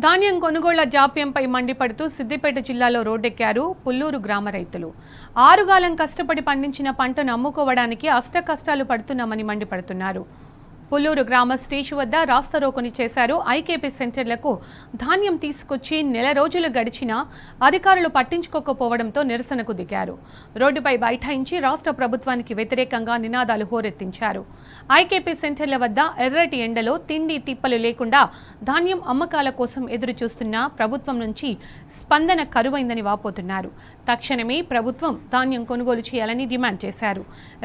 ధాన్యం కొనుగోళ్ల జాప్యంపై మండిపడుతూ సిద్దిపేట జిల్లాలో రోడ్డెక్కారు పుల్లూరు గ్రామ రైతులు. ఆరుగాలం కష్టపడి పండించిన పంటను అమ్ముకోవడానికి అష్టకష్టాలు పడుతున్నామని మండిపడుతున్నారు. పుల్లూరు గ్రామ స్టేషన్ వద్ద రాస్తారోకోని చేశారు. ఐకేపీ సెంటర్లకు ధాన్యం తీసుకొచ్చి నెల రోజులు గడిచినా అధికారులు పట్టించుకోకపోవడంతో నిరసనకు దిగారు. రోడ్డుపై బైఠాయించి రాష్ట్ర ప్రభుత్వానికి వ్యతిరేకంగా నినాదాలు హోరెత్తించారు. ఐకేపీ సెంటర్ల వద్ద ఎర్రటి ఎండలో తిండి తిప్పలు లేకుండా ధాన్యం అమ్మకాల కోసం ఎదురు చూస్తున్న ప్రభుత్వం నుంచి స్పందన కరువైందని వాపోతున్నారు. తక్షణమే ప్రభుత్వం ధాన్యం కొనుగోలు చేయాలని డిమాండ్ చేశారు.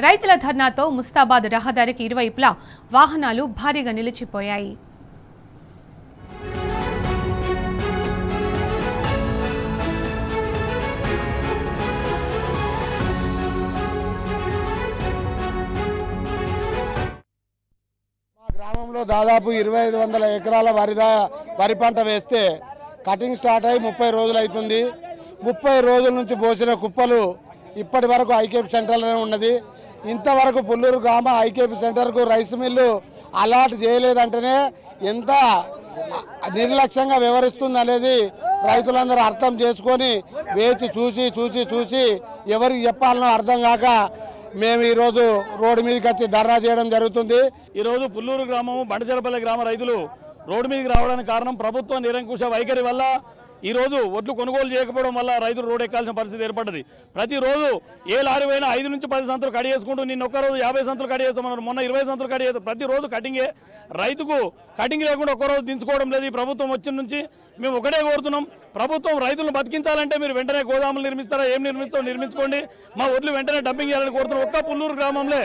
రైతుల ధర్నాతో ముస్తాబాద్ రహదారికి ఇరువైపులా వాహనాలు భారీగా నిలిచిపోయాయి. గ్రామంలో దాదాపు 2500 ఎకరాల వరి పంట వేస్తే కటింగ్ స్టార్ట్ అయ్యి 30 రోజులు అవుతుంది. 30 రోజుల నుంచి పోసిన కుప్పలు ఇప్పటి వరకు ఐకేపీ సెంటర్లోనే ఉన్నది. ఇంతవరకు పుల్లూరు గ్రామ ఐకేపీ సెంటర్కు రైస్ మిల్లు అలాట్ చేయలేదంటేనే ఎంత నిర్లక్ష్యంగా వ్యవహరిస్తుంది అనేది రైతులందరూ అర్థం చేసుకొని వేచి చూసి ఎవరికి చెప్పాలనో అర్థం కాక మేము ఈరోజు రోడ్డు మీదకి వచ్చి ధర్నా చేయడం జరుగుతుంది. ఈరోజు పుల్లూరు గ్రామము బండచెరపల్లి గ్రామ రైతులు రోడ్డు మీదకి రావడానికి కారణం ప్రభుత్వ నిరంకుశ వైఖరి వల్ల. ఈరోజు ఒడ్లు కొనుగోలు చేయకపోవడం వల్ల రైతులు రోడ్ ఎక్కాల్సిన పరిస్థితి ఏర్పడ్డది. ప్రతిరోజు ఏ లారీ అయినా 5 నుంచి 10 సంతులు కడి చేసుకుంటూ నిన్న ఒక్కరోజు 50 సంతులు కడి చేస్తామన్నారు, మొన్న 20 సంతులు కడి చేస్తాం. ప్రతిరోజు కటింగే. రైతుకు కటింగ్ లేకుండా ఒక్కరోజు దించుకోవడం లేదు. ఈ ప్రభుత్వం వచ్చిన నుంచి మేము ఒకటే కోరుతున్నాం, ప్రభుత్వం రైతులను బతికించాలంటే మీరు వెంటనే గోదాములు నిర్మిస్తారా, ఏం నిర్మిస్తారో నిర్మించుకోండి, మా ఒడ్లు వెంటనే డంపింగ్ చేయాలని కోరుతున్నాం. ఒక్క పుల్లూరు గ్రామంలో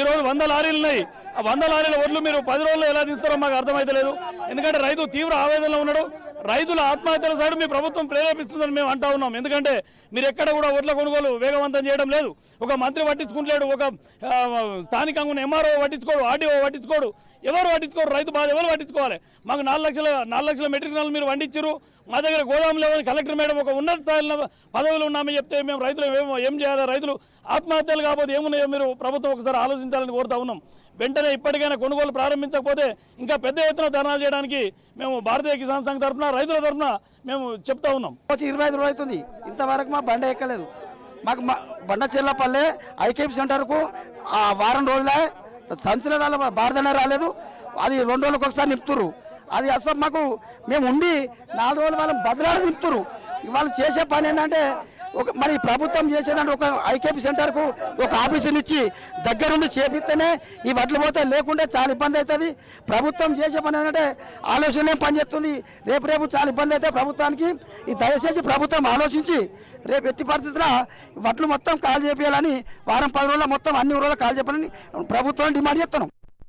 ఈరోజు 100 లారీలు ఉన్నాయి. ఆ 100 లారీల ఒడ్లు మీరు 10 రోజుల్లో ఎలా తీస్తారో మాకు అర్థమైతలేదు. ఎందుకంటే రైతు తీవ్ర ఆవేదనలో ఉన్నాడు. రైతుల ఆత్మహత్యల సైడ్ మీ ప్రభుత్వం ప్రేరేపిస్తుందని మేము అంటా ఉన్నాం. ఎందుకంటే మీరు ఎక్కడ కూడా ఒడ్ల కొనుగోలు వేగవంతం చేయడం లేదు. ఒక మంత్రి పట్టించుకుంటలేడు, ఒక స్థానికంగా ఉన్న ఎంఆర్ఓ పట్టించుకోడు, ఆర్డీఓ పట్టించుకోడు, ఎవరు పట్టించుకోరు. రైతు బాధ ఎవరు పట్టించుకోవాలి? మాకు 4 లక్షల మెట్రిక్ టన్నులు మీరు వండించారు, మా దగ్గర గోదాం లేవని కలెక్టర్ మేడం ఒక ఉన్నత స్థాయిలో పదవులు ఉన్నామని చెప్తే మేము రైతులు ఏం చేయాలి? రైతులు ఆత్మహత్యలు కాకపోతే ఏమున్నాయో మీరు ప్రభుత్వం ఒకసారి ఆలోచించాలని కోరుతా ఉన్నాం. వెంటనే ఇప్పటికైనా కొనుగోలు ప్రారంభించకపోతే ఇంకా పెద్ద ఎత్తున ధర్నాలు చేయడానికి మేము భారతీయ కిసాన్ సంఘ్ తరఫున రైతుల తరఫున మేము చెప్తా ఉన్నాం. 25 రోజులు అవుతుంది, ఇంతవరకు మా బండ ఎక్కలేదు. మాకు బండచెర్లపల్లె ఐకేపీ సెంటర్కు వారం రోజులే సంచుల భారతనే రాలేదు. అది 2 రోజులకు ఒకసారి నింపుతురు. అది అసలు మాకు మేము ఉండి 4 రోజులు వాళ్ళని బదిలాడి నింపుతురు. వాళ్ళు చేసే పని ఏంటంటే మరి ప్రభుత్వం చేసేదంటే ఒక ఐకేపీ సెంటర్కు ఒక ఆఫీసుని ఇచ్చి దగ్గరుండి చేపిస్తేనే ఈ వడ్లు పోతే, లేకుంటే చాలా ఇబ్బంది అవుతుంది. ప్రభుత్వం చేసే పని ఏంటంటే ఆలోచనలేం పనిచేస్తుంది. రేపు చాలా ఇబ్బంది అయితే ప్రభుత్వానికి ఈ దయచేసి ప్రభుత్వం ఆలోచించి రేపు ఎట్టి పరిస్థితుల్లో వడ్లు మొత్తం కాల్ చేయాలని వారం 10 రోజుల్లో మొత్తం అన్ని ఊళ్ళో కాల్ చెప్పాలని ప్రభుత్వాన్ని డిమాండ్ చేస్తున్నాం.